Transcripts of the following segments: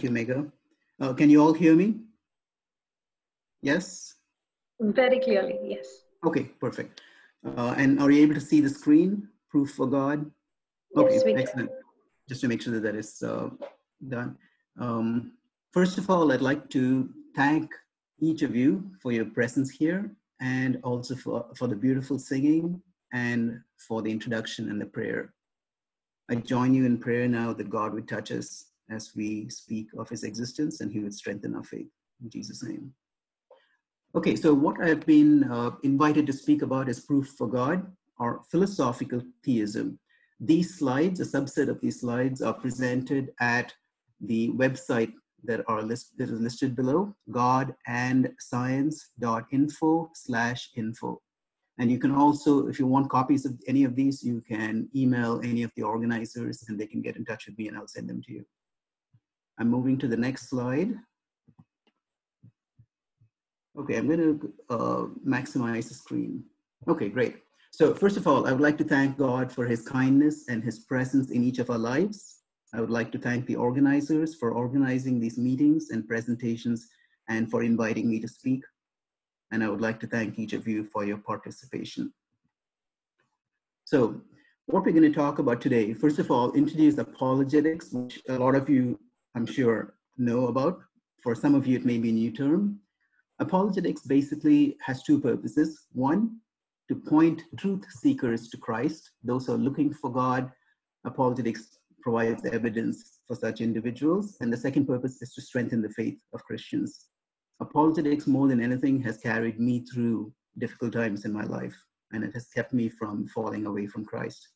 you, Megha. Can you all hear me? Yes? Very clearly, yes. Okay, perfect. And are you able to see the screen, Proof for God? Okay, Yes, we excellent. Just to make sure that that is done. First of all, I'd like to thank each of you for your presence here, and also for the beautiful singing and for the introduction and the prayer. I join you in prayer now that God would touch us as we speak of his existence, and he would strengthen our faith. In Jesus' name. Okay, so what I've been invited to speak about is Proof for God, or philosophical theism. These slides, a subset of these slides, are presented at the website that is listed below, godandscience.info/info. And you can also, if you want copies of any of these, you can email any of the organizers and they can get in touch with me and I'll send them to you. I'm moving to the next slide. Okay, I'm going to maximize the screen. Okay, great. So first of all, I would like to thank God for his kindness and his presence in each of our lives. I would like to thank the organizers for organizing these meetings and presentations and for inviting me to speak. And I would like to thank each of you for your participation. So what we're going to talk about today, first of all, introduce apologetics, which a lot of you, I'm sure, know about. For some of you, it may be a new term. Apologetics basically has two purposes. One, to point truth seekers to Christ, those who are looking for God. Apologetics provides evidence for such individuals. And the second purpose is to strengthen the faith of Christians. Apologetics, more than anything, has carried me through difficult times in my life, and it has kept me from falling away from Christ.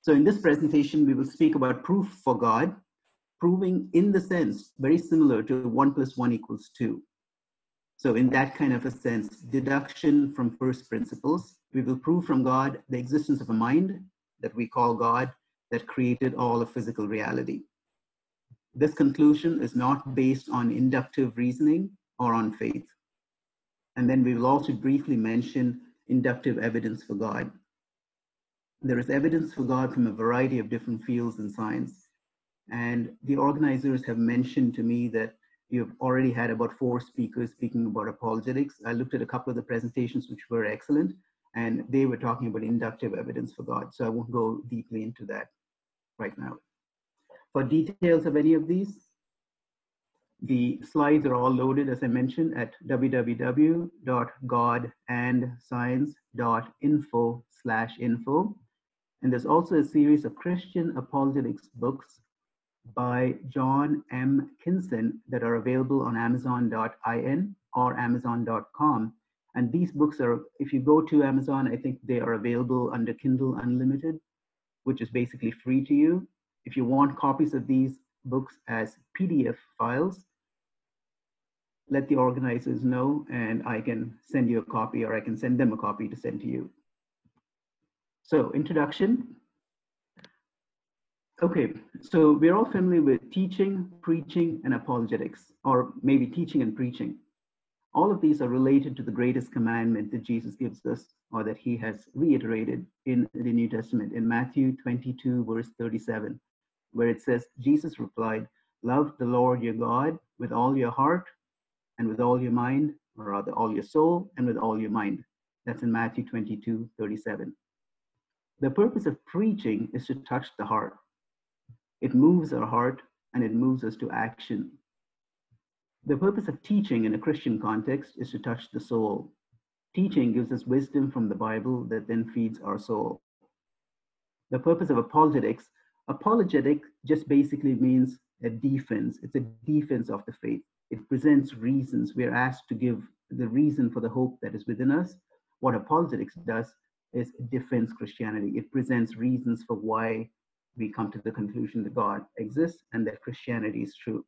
So in this presentation, we will speak about proof for God, proving in the sense very similar to 1 + 1 = 2. So in that kind of a sense, deduction from first principles, we will prove from God the existence of a mind that we call God that created all of physical reality. This conclusion is not based on inductive reasoning or on faith. And then we will also briefly mention inductive evidence for God. There is evidence for God from a variety of different fields in science. And the organizers have mentioned to me that you've already had about 4 speakers speaking about apologetics. I looked at a couple of the presentations which were excellent, and they were talking about inductive evidence for God. So I won't go deeply into that right now. For details of any of these, the slides are all loaded, as I mentioned, at www.godandscience.info/info. And there's also a series of Christian apologetics books by John M. Kinson that are available on amazon.in or amazon.com. And these books are, if you go to Amazon, I think they are available under Kindle Unlimited, which is basically free to you. If you want copies of these books as PDF files, let the organizers know and I can send you a copy, or I can send them a copy to send to you. So introduction. Okay, so we're all familiar with teaching, preaching, and apologetics, or maybe teaching and preaching. All of these are related to the greatest commandment that Jesus gives us, or that he has reiterated in the New Testament in Matthew 22, verse 37, where it says, Jesus replied, "Love the Lord your God with all your heart and with all your mind, or rather all your soul and with all your mind." That's in Matthew 22, 37. The purpose of preaching is to touch the heart. It moves our heart and it moves us to action. The purpose of teaching in a Christian context is to touch the soul. Teaching gives us wisdom from the Bible that then feeds our soul. The purpose of apologetics, apologetic just basically means a defense. It's a defense of the faith. It presents reasons. We're asked to give the reason for the hope that is within us. What apologetics does is it defends Christianity. It presents reasons for why we come to the conclusion that God exists and that Christianity is true.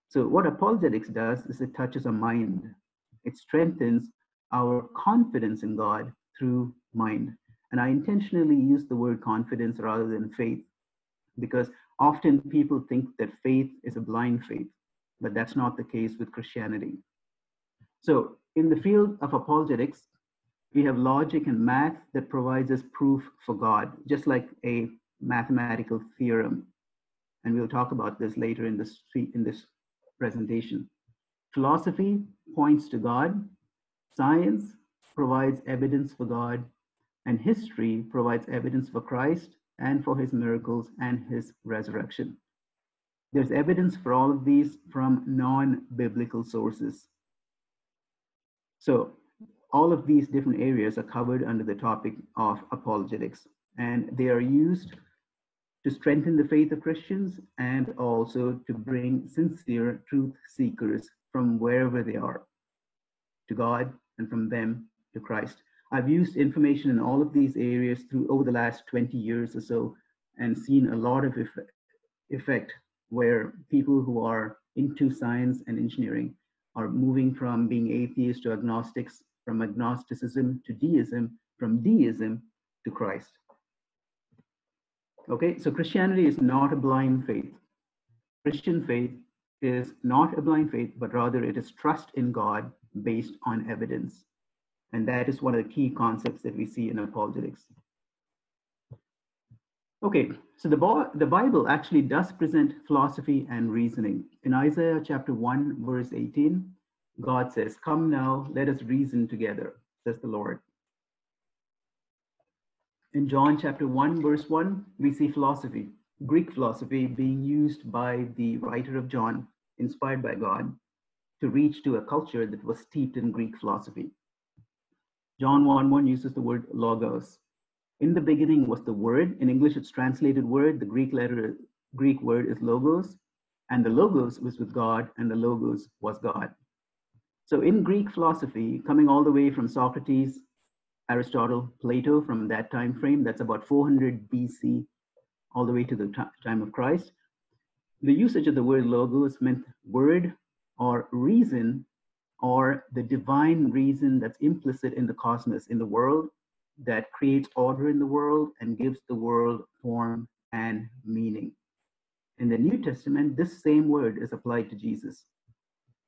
So what apologetics does is it touches our mind. It strengthens our confidence in God through mind. And I intentionally use the word confidence rather than faith, because often people think that faith is a blind faith, but that's not the case with Christianity. So in the field of apologetics, we have logic and math that provides us proof for God, just like a mathematical theorem. And we'll talk about this later in this presentation. Philosophy points to God, science provides evidence for God, and history provides evidence for Christ and for his miracles and his resurrection. There's evidence for all of these from non-biblical sources. So all of these different areas are covered under the topic of apologetics, and they are used to strengthen the faith of Christians and also to bring sincere truth seekers from wherever they are to God and from them to Christ. I've used information in all of these areas through over the last 20 years or so and seen a lot of effect where people who are into science and engineering are moving from being atheists to agnostics, from agnosticism to deism, from deism to Christ. Okay, so Christianity is not a blind faith. Christian faith is not a blind faith, but rather it is trust in God based on evidence. And that is one of the key concepts that we see in apologetics. Okay, so the Bible actually does present philosophy and reasoning. In Isaiah chapter 1, verse 18, God says, "Come now, let us reason together," says the Lord. In John chapter 1, verse 1, we see philosophy, Greek philosophy, being used by the writer of John, inspired by God, to reach to a culture that was steeped in Greek philosophy. John 1:1 uses the word logos. In the beginning was the word. In English, it's translated word. The Greek word is logos. And the logos was with God, and the logos was God. So in Greek philosophy, coming all the way from Socrates, Aristotle, Plato, from that time frame, that's about 400 BC, all the way to the time of Christ, the usage of the word logos meant word or reason, or the divine reason that's implicit in the cosmos, in the world, that creates order in the world and gives the world form and meaning. In the New Testament, this same word is applied to Jesus.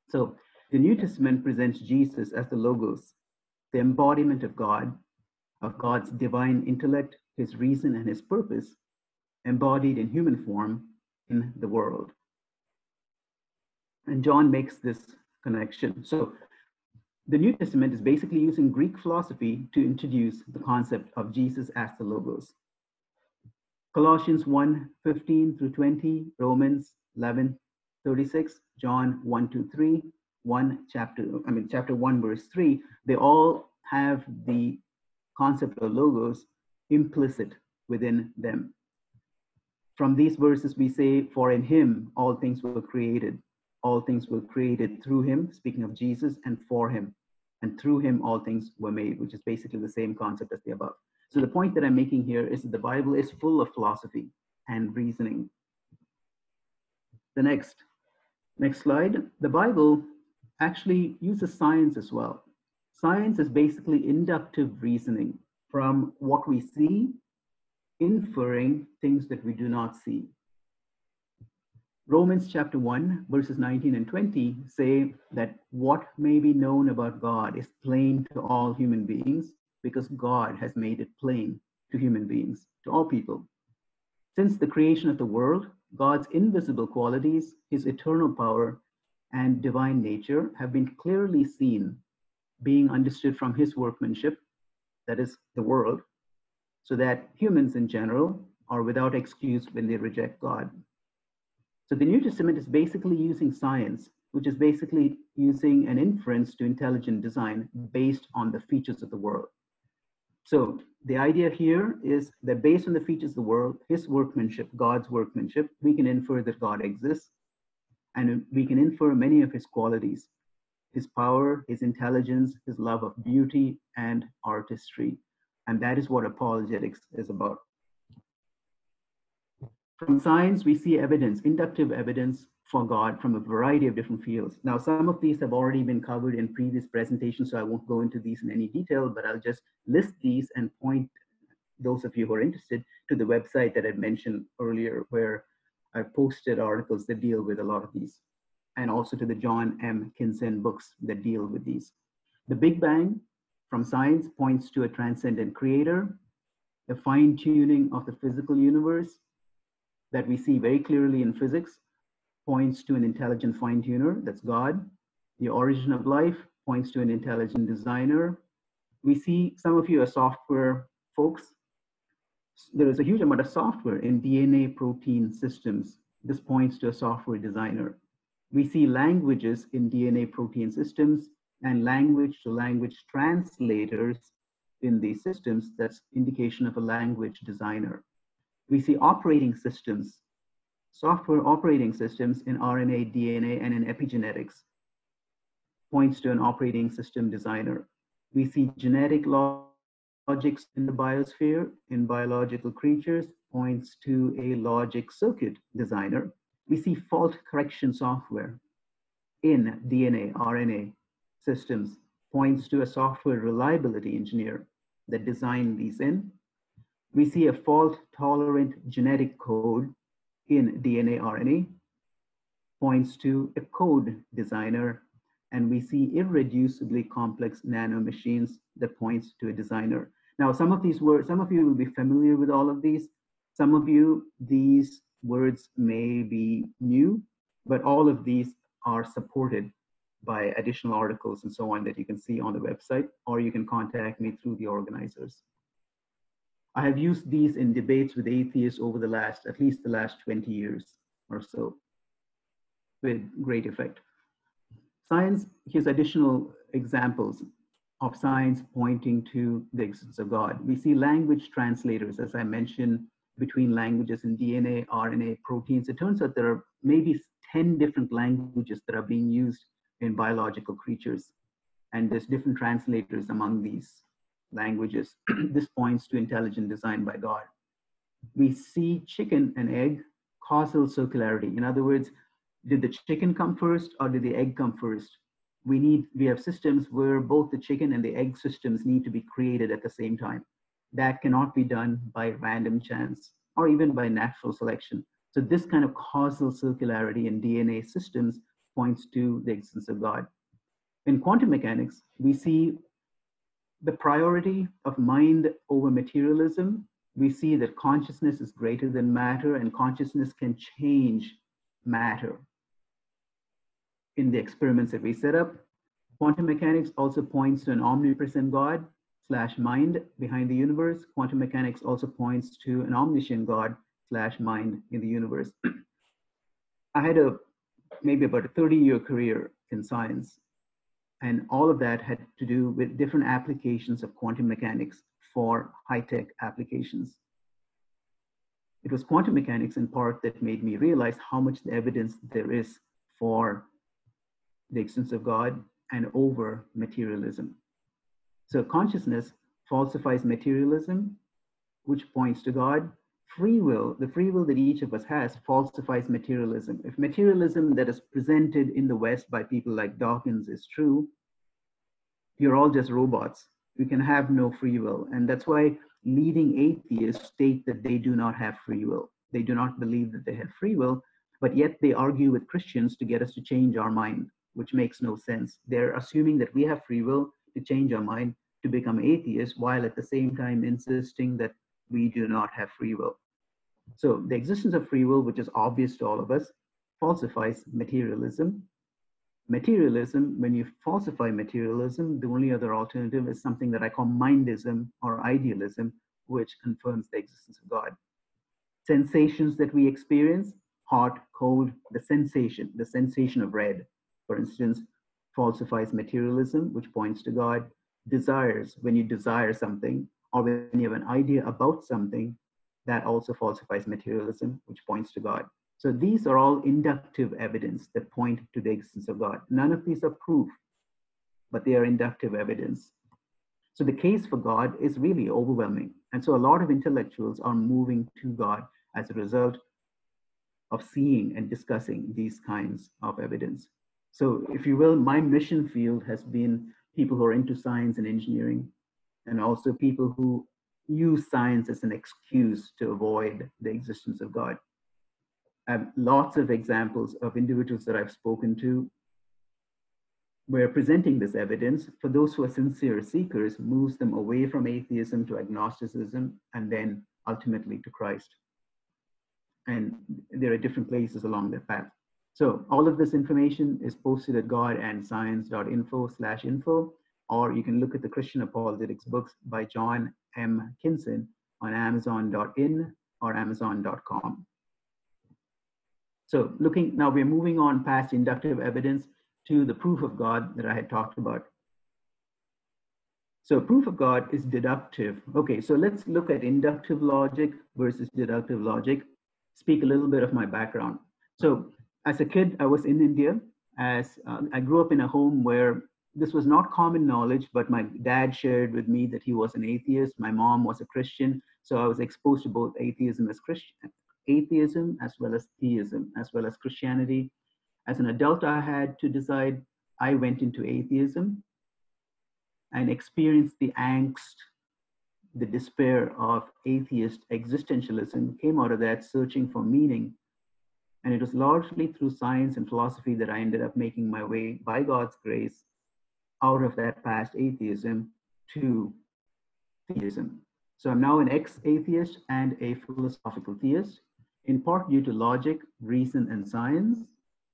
So the New Testament presents Jesus as the logos, the embodiment of God's divine intellect, his reason and his purpose, embodied in human form in the world. And John makes this connection. So the New Testament is basically using Greek philosophy to introduce the concept of Jesus as the logos. Colossians 1:15 through 20, Romans 11:36, John 1-3, chapter 1, verse 3, they all have the concept of logos implicit within them. From these verses, we say, "For in him all things were created. All things were created through him," speaking of Jesus, "and for him. And through him all things were made," which is basically the same concept as the above. So the point that I'm making here is that the Bible is full of philosophy and reasoning. The next slide. The Bible actually uses science as well. Science is basically inductive reasoning from what we see, inferring things that we do not see. Romans chapter 1, verses 19 and 20 say that what may be known about God is plain to all human beings because God has made it plain to human beings, to all people. Since the creation of the world, God's invisible qualities, his eternal power, and divine nature have been clearly seen, being understood from his workmanship, that is the world, so that humans in general are without excuse when they reject God. So the New Testament is basically using science, which is basically using an inference to intelligent design based on the features of the world. So the idea here is that based on the features of the world, his workmanship, God's workmanship, we can infer that God exists, and we can infer many of his qualities, his power, his intelligence, his love of beauty and artistry. And that is what apologetics is about. From science, we see evidence, inductive evidence for God from a variety of different fields. Now, some of these have already been covered in previous presentations, so I won't go into these in any detail, but I'll just list these and point those of you who are interested to the website that I mentioned earlier, where I posted articles that deal with a lot of these, and also to the John M. Kinsen books that deal with these. The Big Bang from science points to a transcendent creator, the fine-tuning of the physical universe, that we see very clearly in physics, points to an intelligent fine-tuner, that's God. The origin of life points to an intelligent designer. We see some of you are software folks. There is a huge amount of software in DNA protein systems. This points to a software designer. We see languages in DNA protein systems and language to language translators in these systems. That's indication of a language designer. We see operating systems, software operating systems in RNA, DNA, and in epigenetics, points to an operating system designer. We see genetic logics in the biosphere, in biological creatures, points to a logic circuit designer. We see fault correction software in DNA, RNA systems, points to a software reliability engineer that designed these in. We see a fault-tolerant genetic code in DNA, RNA, points to a code designer, and we see irreducibly complex nanomachines that points to a designer. Now, some of these words, some of you will be familiar with all of these. Some of you, these words may be new, but all of these are supported by additional articles and so on that you can see on the website, or you can contact me through the organizers. I have used these in debates with atheists over the last, at least the last 20 years or so, with great effect. Science, here's additional examples of science pointing to the existence of God. We see language translators, as I mentioned, between languages in DNA, RNA, proteins. It turns out there are maybe 10 different languages that are being used in biological creatures, and there's different translators among these languages. This points to intelligent design by God. We see chicken and egg causal circularity. In other words, did the chicken come first or did the egg come first? We have systems where both the chicken and the egg systems need to be created at the same time. That cannot be done by random chance or even by natural selection. So this kind of causal circularity in DNA systems points to the existence of God. In quantum mechanics, we see the priority of mind over materialism. We see that consciousness is greater than matter, and consciousness can change matter. In the experiments that we set up, quantum mechanics also points to an omnipresent God / mind behind the universe. Quantum mechanics also points to an omniscient God / mind in the universe. I had maybe about a 30-year career in science, and all of that had to do with different applications of quantum mechanics for high-tech applications. It was quantum mechanics in part that made me realize how much evidence there is for the existence of God and over materialism. So consciousness falsifies materialism, which points to God. Free will, the free will that each of us has, falsifies materialism. If materialism that is presented in the West by people like Dawkins is true, you're all just robots. We can have no free will. And that's why leading atheists state that they do not have free will. They do not believe that they have free will, but yet they argue with Christians to get us to change our mind, which makes no sense. They're assuming that we have free will to change our mind to become atheists, while at the same time insisting that we do not have free will. So the existence of free will, which is obvious to all of us, falsifies materialism. Materialism, when you falsify materialism, the only other alternative is something that I call mindism or idealism, which confirms the existence of God. Sensations that we experience, hot, cold, the sensation of red, for instance, falsifies materialism, which points to God. Desires, when you desire something, or when you have an idea about something, that also falsifies materialism, which points to God. So these are all inductive evidence that point to the existence of God. None of these are proof, but they are inductive evidence. So the case for God is really overwhelming. And so a lot of intellectuals are moving to God as a result of seeing and discussing these kinds of evidence. So if you will, my mission field has been people who are into science and engineering, and also people who use science as an excuse to avoid the existence of God. I have lots of examples of individuals that I've spoken to where presenting this evidence, for those who are sincere seekers, moves them away from atheism to agnosticism and then ultimately to Christ. And there are different places along that path. So all of this information is posted at godandscience.info/info, or you can look at the Christian apologetics books by John M. Kinson on amazon.in or amazon.com. So now we're moving on past inductive evidence to the proof of God that I had talked about. So proof of God is deductive. Okay, so let's look at inductive logic versus deductive logic. Speak a little bit of my background. So as a kid, I was in India. I grew up in a home where this was not common knowledge, but my dad shared with me that he was an atheist. My mom was a Christian. So I was exposed to both atheism as well as theism, as well as Christianity. As an adult, I had to decide. I went into atheism and experienced the angst, the despair of atheist existentialism, came out of that searching for meaning. And it was largely through science and philosophy that I ended up making my way, by God's grace, out of that past atheism to theism. So I'm now an ex-atheist and a philosophical theist, in part due to logic, reason, and science,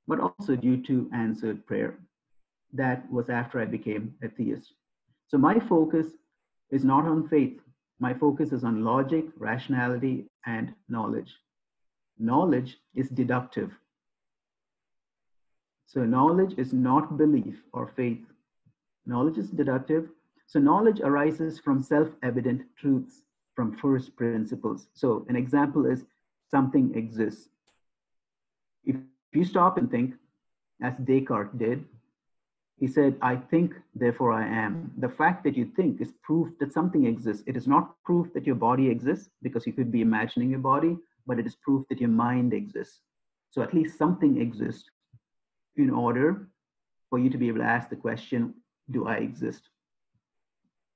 but also due to answered prayer. That was after I became a theist. So my focus is not on faith. My focus is on logic, rationality, and knowledge. Knowledge is deductive. So knowledge is not belief or faith. Knowledge is deductive. So knowledge arises from self-evident truths, from first principles. So an example is something exists. If you stop and think, as Descartes did, he said, I think, therefore I am. The fact that you think is proof that something exists. It is not proof that your body exists, because you could be imagining your body, but it is proof that your mind exists. So at least something exists in order for you to be able to ask the question, do I exist?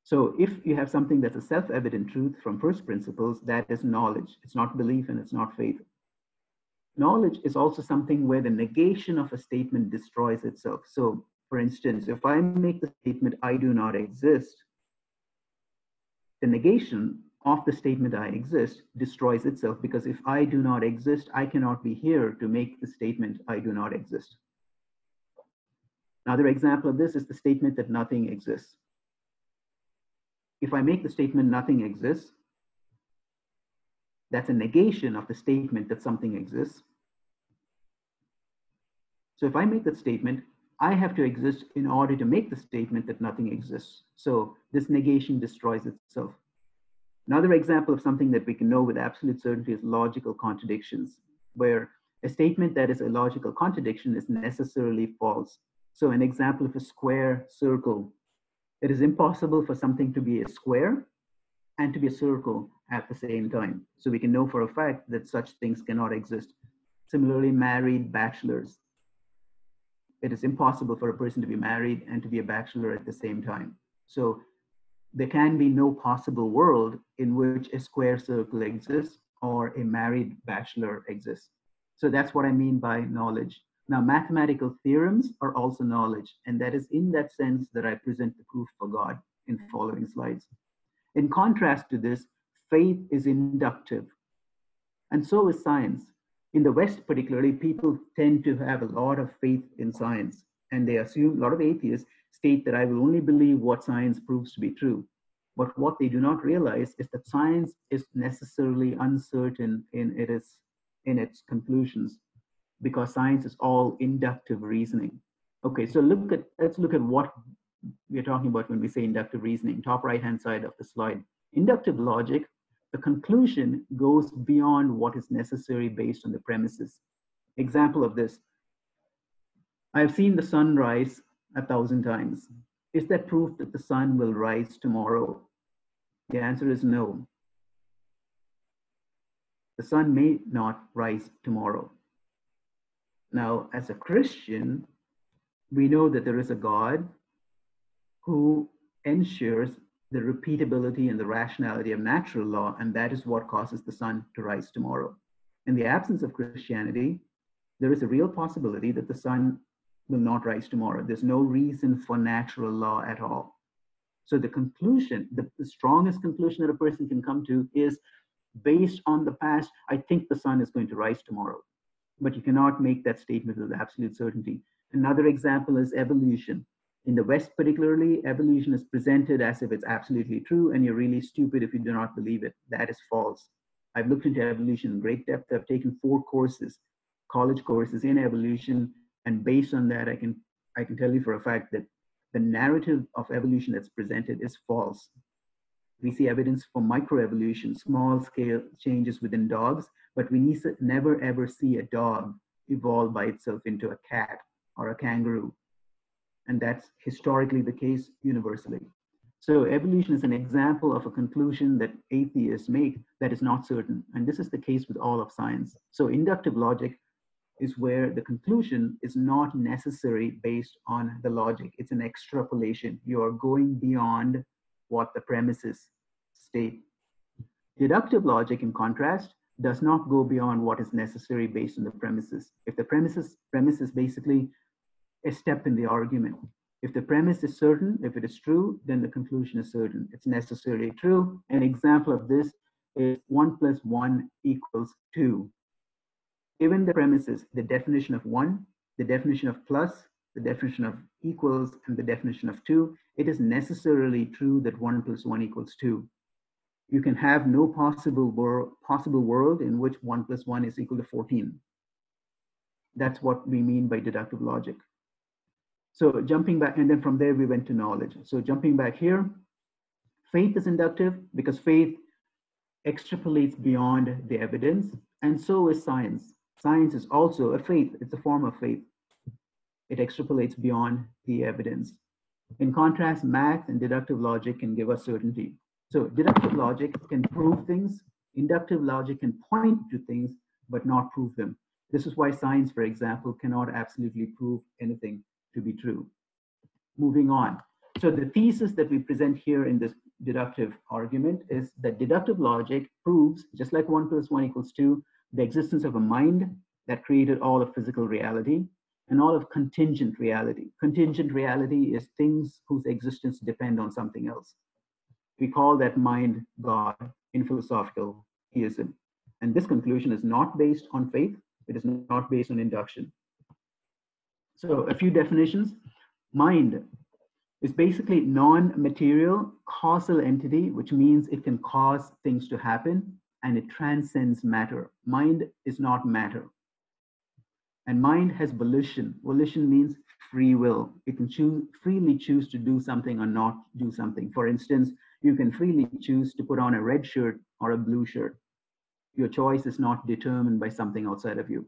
So if you have something that's a self-evident truth from first principles, that is knowledge. It's not belief and it's not faith. Knowledge is also something where the negation of a statement destroys itself. So for instance, if I make the statement, I do not exist, the negation of the statement I exist destroys itself, because if I do not exist, I cannot be here to make the statement I do not exist. Another example of this is the statement that nothing exists. If I make the statement nothing exists, that's a negation of the statement that something exists. So if I make that statement, I have to exist in order to make the statement that nothing exists. So this negation destroys itself. Another example of something that we can know with absolute certainty is logical contradictions, where a statement that is a logical contradiction is necessarily false. So an example of a square circle. It is impossible for something to be a square and to be a circle at the same time. So we can know for a fact that such things cannot exist. Similarly, married bachelors. It is impossible for a person to be married and to be a bachelor at the same time. So there can be no possible world in which a square circle exists or a married bachelor exists. So that's what I mean by knowledge. Now, mathematical theorems are also knowledge, and that is in that sense that I present the proof for God in following slides. In contrast to this, faith is inductive, and so is science. In the West, particularly, people tend to have a lot of faith in science, and they assume, a lot of atheists state that I will only believe what science proves to be true. But what they do not realize is that science is necessarily uncertain in its conclusions, because science is all inductive reasoning. Okay, so let's look at what we're talking about when we say inductive reasoning. Top right-hand side of the slide. Inductive logic, the conclusion goes beyond what is necessary based on the premises. Example of this: I've seen the sun rise 1,000 times. Is that proof that the sun will rise tomorrow? The answer is no. The sun may not rise tomorrow. Now, as a Christian, we know that there is a God who ensures the repeatability and the rationality of natural law, and that is what causes the sun to rise tomorrow. In the absence of Christianity, there is a real possibility that the sun will not rise tomorrow. There's no reason for natural law at all. So the conclusion, the strongest conclusion that a person can come to is based on the past. I think the sun is going to rise tomorrow. but you cannot make that statement with absolute certainty. Another example is evolution. In the West, particularly, evolution is presented as if it's absolutely true, and you're really stupid if you do not believe it. That is false. I've looked into evolution in great depth. I've taken 4 courses, college courses in evolution, and based on that, I can tell you for a fact that the narrative of evolution that's presented is false. We see evidence for microevolution, small scale changes within dogs, but we never ever see a dog evolve by itself into a cat or a kangaroo. And that's historically the case universally. So evolution is an example of a conclusion that atheists make that is not certain. And this is the case with all of science. So inductive logic is where the conclusion is not necessary based on the logic. It's an extrapolation. You are going beyond what the premises state. Deductive logic, in contrast, does not go beyond what is necessary based on the premises. If the premise is basically a step in the argument. If the premise is certain, if it is true, then the conclusion is certain. It's necessarily true. An example of this is 1 + 1 = 2. Given the premises, the definition of 1, the definition of plus, the definition of equals, and the definition of 2, it is necessarily true that 1 + 1 = 2. You can have no possible world in which 1 + 1 is equal to 14. That's what we mean by deductive logic. So jumping back, and then from there we went to knowledge. So jumping back here, faith is inductive because faith extrapolates beyond the evidence, and so is science. Science is also a faith, it's a form of faith. It extrapolates beyond the evidence. In contrast, math and deductive logic can give us certainty. So deductive logic can prove things, inductive logic can point to things, but not prove them. This is why science, for example, cannot absolutely prove anything to be true. Moving on. So the thesis that we present here in this deductive argument is that deductive logic proves, just like 1 + 1 = 2, the existence of a mind that created all of physical reality and all of contingent reality. Contingent reality is things whose existence depend on something else. We call that mind God in philosophical theism. And this conclusion is not based on faith. It is not based on induction. So a few definitions. Mind is basically non-material causal entity, which means it can cause things to happen and it transcends matter. Mind is not matter. And mind has volition. Volition means free will. It can freely choose to do something or not do something. For instance, you can freely choose to put on a red shirt or a blue shirt. Your choice is not determined by something outside of you.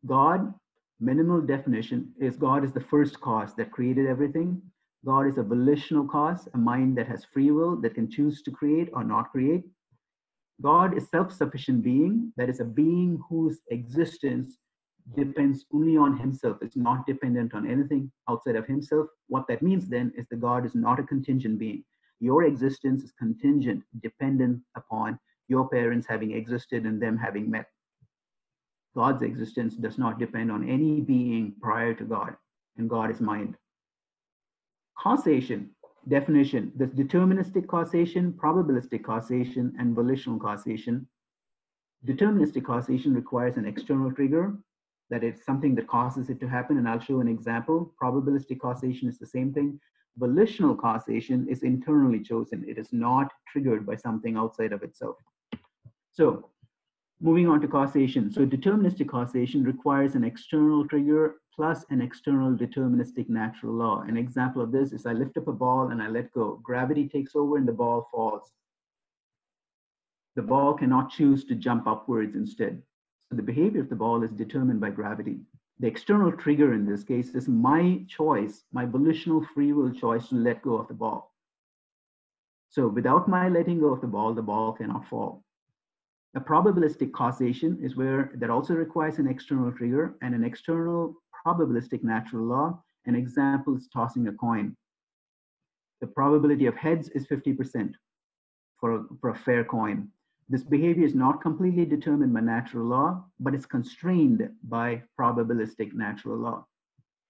God, minimal definition, is God is the first cause that created everything. God is a volitional cause, a mind that has free will, that can choose to create or not create. God is self-sufficient being, that is a being whose existence depends only on himself. It's not dependent on anything outside of himself. What that means then is that God is not a contingent being. Your existence is contingent, dependent upon your parents having existed and them having met. God's existence does not depend on any being prior to God, and God is mind. Causation, definition, there's deterministic causation, probabilistic causation, and volitional causation. Deterministic causation requires an external trigger, that is something that causes it to happen, and I'll show an example. Probabilistic causation is the same thing. Volitional causation is internally chosen. It is not triggered by something outside of itself. So moving on to causation. So deterministic causation requires an external trigger plus an external deterministic natural law. An example of this is I lift up a ball and I let go. Gravity takes over and the ball falls. The ball cannot choose to jump upwards instead. So the behavior of the ball is determined by gravity. The external trigger in this case is my choice, my volitional free will choice to let go of the ball. So without my letting go of the ball cannot fall. A probabilistic causation is where that also requires an external trigger and an external probabilistic natural law. An example is tossing a coin. The probability of heads is 50% for a fair coin. This behavior is not completely determined by natural law, but it's constrained by probabilistic natural law.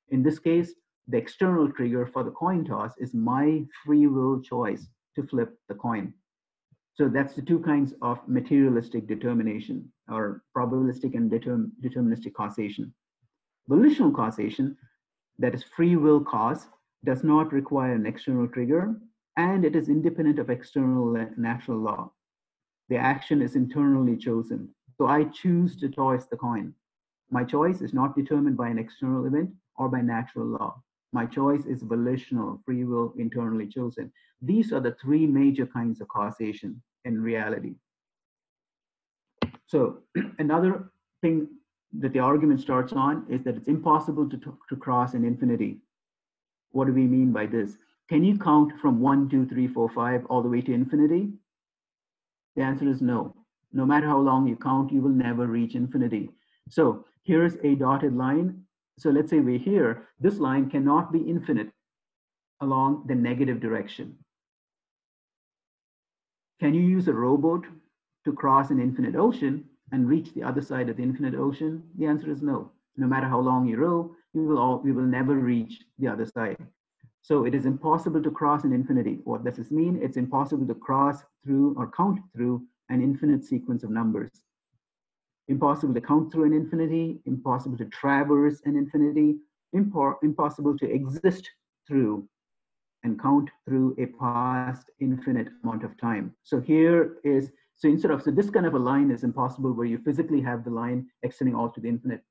In this case, the external trigger for the coin toss is my free will choice to flip the coin. So that's the two kinds of materialistic determination. or probabilistic and deterministic causation. Volitional causation, that is free will cause, does not require an external trigger, and it is independent of external natural law. The action is internally chosen. So I choose to toss the coin. My choice is not determined by an external event or by natural law. My choice is volitional, free will, internally chosen. These are the three major kinds of causation in reality. So another thing that the argument starts on is that it's impossible to cross an infinity. What do we mean by this? Can you count from 1, 2, 3, 4, 5 all the way to infinity? The answer is no. No matter how long you count, you will never reach infinity. So here's a dotted line. So let's say we're here. This line cannot be infinite along the negative direction. Can you use a rowboat to cross an infinite ocean and reach the other side of the infinite ocean? The answer is no. No matter how long you row, you will never reach the other side. So it is impossible to cross an infinity. What does this mean? It's impossible to cross through or count through an infinite sequence of numbers. Impossible to count through an infinity, impossible to traverse an infinity, impossible to exist through and count through a past infinite amount of time. So here is, so this kind of a line is impossible where you physically have the line extending all to the infinite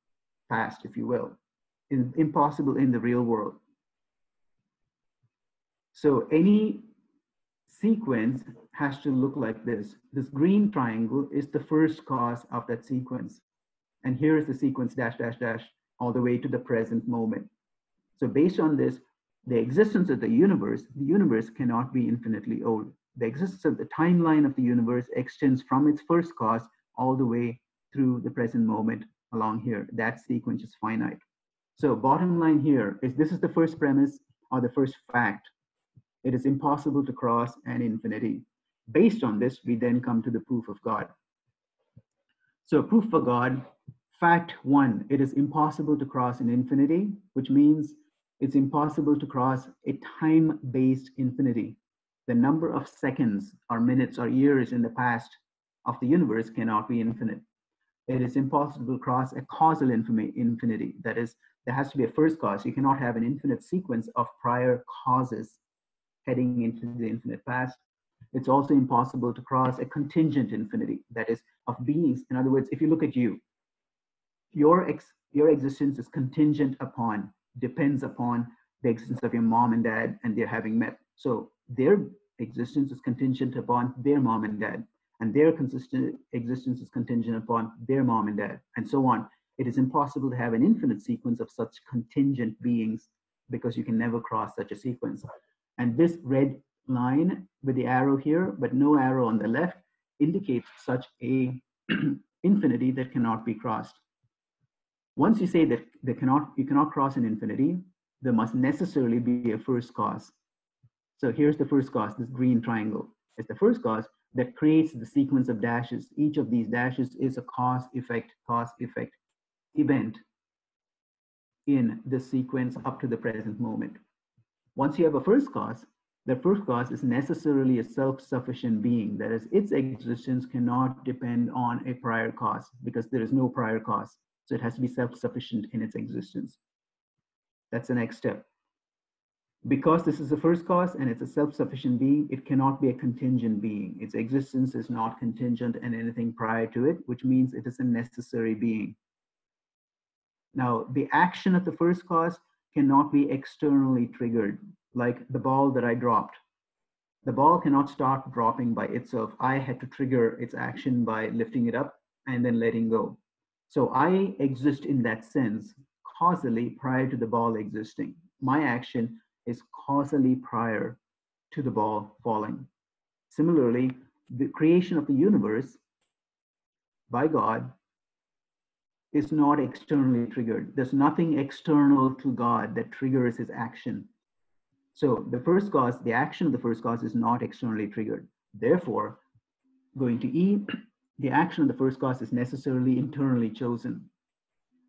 past, if you will. It's impossible in the real world. So any sequence has to look like this. This green triangle is the first cause of that sequence. And here is the sequence dash, dash, dash, all the way to the present moment. So based on this, the existence of the universe cannot be infinitely old. The existence of the timeline of the universe extends from its first cause all the way through the present moment along here. That sequence is finite. So bottom line here is this is the first premise or the first fact. It is impossible to cross an infinity. Based on this, we then come to the proof of God. So proof for God, fact one, it is impossible to cross an infinity, which means it's impossible to cross a time-based infinity. The number of seconds or minutes or years in the past of the universe cannot be infinite. It is impossible to cross a causal infinity. That is, there has to be a first cause. You cannot have an infinite sequence of prior causes heading into the infinite past. It's also impossible to cross a contingent infinity, that is, of beings. In other words, if you look at you, your existence is contingent upon, depends upon the existence of your mom and dad and their having met. So their existence is contingent upon their mom and dad, and their consistent existence is contingent upon their mom and dad, and so on. It is impossible to have an infinite sequence of such contingent beings because you can never cross such a sequence. And this red line with the arrow here, but no arrow on the left, indicates such a infinity that cannot be crossed. Once you say that you cannot cross an infinity, there must necessarily be a first cause. So here's the first cause, this green triangle. It's the first cause that creates the sequence of dashes. Each of these dashes is a cause-effect event in the sequence up to the present moment. Once you have a first cause, the first cause is necessarily a self-sufficient being. That is, its existence cannot depend on a prior cause because there is no prior cause. So it has to be self-sufficient in its existence. That's the next step. Because this is the first cause and it's a self-sufficient being, it cannot be a contingent being. Its existence is not contingent on anything prior to it, which means it is a necessary being. Now, the action of the first cause cannot be externally triggered, like the ball that I dropped. The ball cannot start dropping by itself. I had to trigger its action by lifting it up and then letting go. So I exist in that sense, causally prior to the ball existing. My action is causally prior to the ball falling. Similarly, the creation of the universe by God is not externally triggered. There's nothing external to God that triggers his action. So the first cause, the action of the first cause is not externally triggered. Therefore, going to E, the action of the first cause is necessarily internally chosen.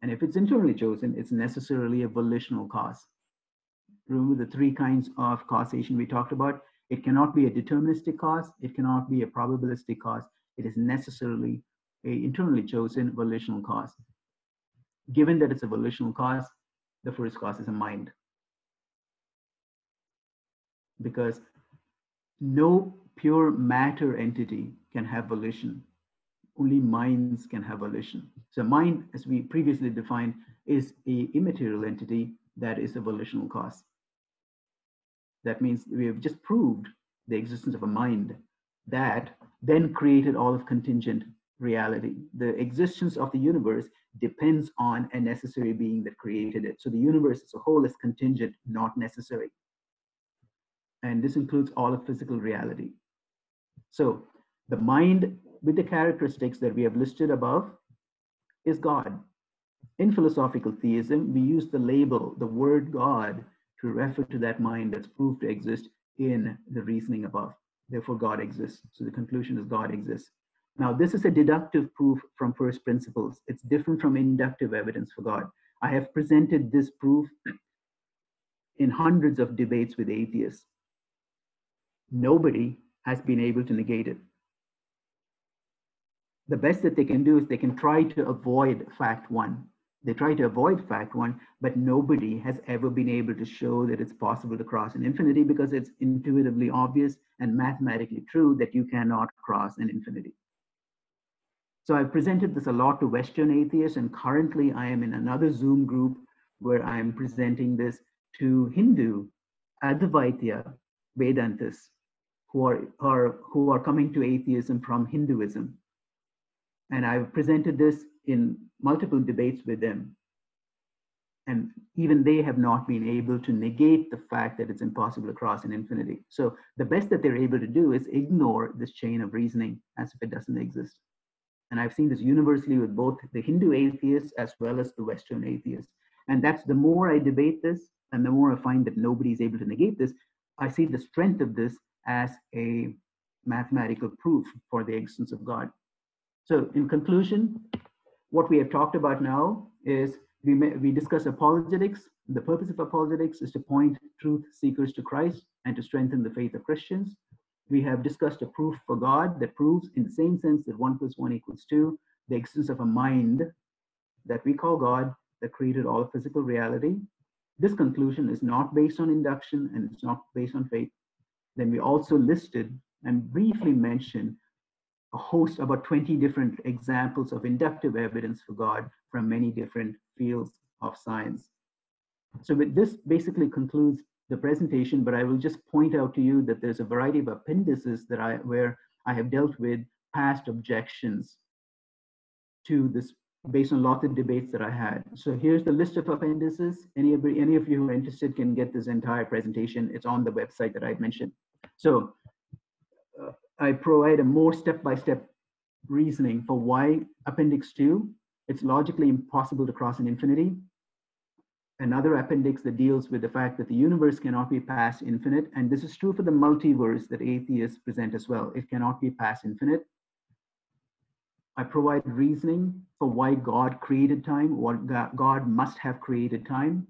And if it's internally chosen, it's necessarily a volitional cause. Remember the three kinds of causation we talked about? It cannot be a deterministic cause. It cannot be a probabilistic cause. It is necessarily internally chosen volitional cause. Given that it's a volitional cause, the first cause is a mind. Because no pure matter entity can have volition. Only minds can have volition. So mind, as we previously defined, is an immaterial entity that is a volitional cause. That means we have just proved the existence of a mind that then created all of contingent reality. The existence of the universe depends on a necessary being that created it. So the universe as a whole is contingent, not necessary. And this includes all of physical reality. So the mind with the characteristics that we have listed above is God. In philosophical theism, we use the label, the word God, to refer to that mind that's proved to exist in the reasoning above. Therefore, God exists. So the conclusion is God exists. Now, this is a deductive proof from first principles. It's different from inductive evidence for God. I have presented this proof in hundreds of debates with atheists. Nobody has been able to negate it. The best that they can do is they can try to avoid fact one. They try to avoid fact one, but nobody has ever been able to show that it's possible to cross an infinity, because it's intuitively obvious and mathematically true that you cannot cross an infinity. So I've presented this a lot to Western atheists, and currently I am in another Zoom group where I'm presenting this to Hindu Advaita Vedantists who are coming to atheism from Hinduism. And I've presented this in multiple debates with them. And even they have not been able to negate the fact that it's impossible to cross an infinity. So the best that they're able to do is ignore this chain of reasoning as if it doesn't exist. And I've seen this universally with both the Hindu atheists as well as the Western atheists. And that's, the more I debate this and the more I find that nobody's able to negate this, I see the strength of this as a mathematical proof for the existence of God. So in conclusion, what we have talked about now is we discuss apologetics. The purpose of apologetics is to point truth seekers to Christ and to strengthen the faith of Christians. We have discussed a proof for God that proves, in the same sense that 1 + 1 = 2, the existence of a mind that we call God that created all physical reality. This conclusion is not based on induction and it's not based on faith. Then we also listed and briefly mentioned a host, about 20 different examples of inductive evidence for God from many different fields of science. So with this basically concludes the presentation, but I will just point out to you that there's a variety of appendices that where I have dealt with past objections to this based on lots of debates that I had. So here's the list of appendices. Any of you who are interested can get this entire presentation. It's on the website that I mentioned. So I provide a more step-by-step reasoning for why Appendix 2, it's logically impossible to cross an infinity. Another appendix that deals with the fact that the universe cannot be past infinite, and this is true for the multiverse that atheists present as well. It cannot be past infinite. I provide reasoning for why God created time, what God must have created time.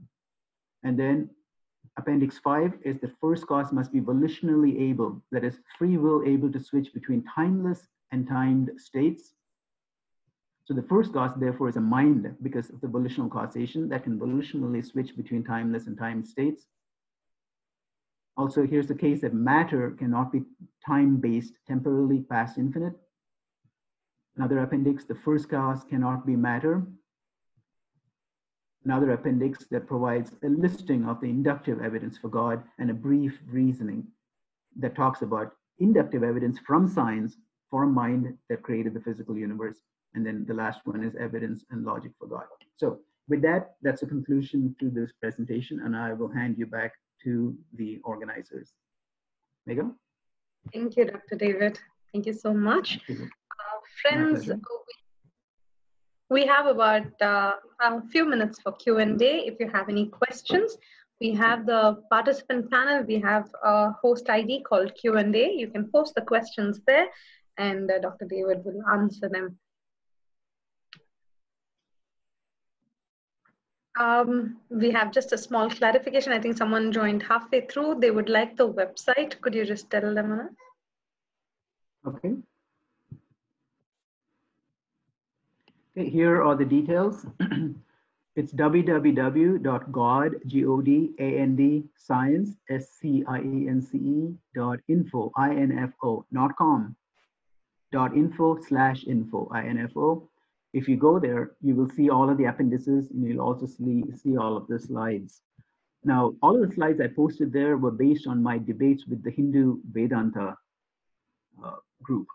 And then Appendix 5 is the first cause must be volitionally able, that is, free will able to switch between timeless and timed states. So the first cause, therefore, is a mind because of the volitional causation that can volitionally switch between timeless and timed states. Also, here's the case that matter cannot be time-based, temporarily past infinite. Another appendix, the first cause cannot be matter. Another appendix that provides a listing of the inductive evidence for God and a brief reasoning that talks about inductive evidence from science for a mind that created the physical universe. And then the last one is evidence and logic for God. So with that, that's a conclusion to this presentation, and I will hand you back to the organizers. Megham? Thank you, Dr. David. Thank you so much. Friends, we have about a few minutes for Q&A. If you have any questions, we have the participant panel. We have a host ID called Q&A. You can post the questions there, and Dr. David will answer them. We have just a small clarification. I think someone joined halfway through. They would like the website. Could you just tell them, Anna? Okay. Okay, here are the details. It's www.godgod.science.info, .info/info. If you go there, you will see all of the appendices, and you'll also see all of the slides. Now, all of the slides I posted there were based on my debates with the Hindu Vedanta group,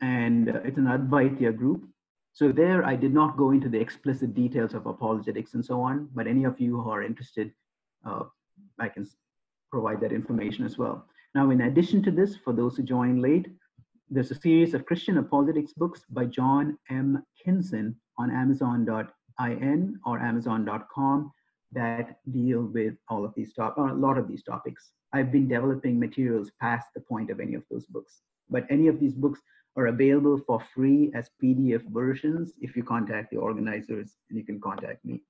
and it's an Advaita group. So there, I did not go into the explicit details of apologetics and so on, but any of you who are interested, I can provide that information as well. Now, in addition to this, for those who joined late, there's a series of Christian apologetics books by John M. Kinson on Amazon.in or Amazon.com that deal with all of these a lot of these topics. I've been developing materials past the point of any of those books, but any of these books are available for free as PDF versions if you contact the organizers, and you can contact me.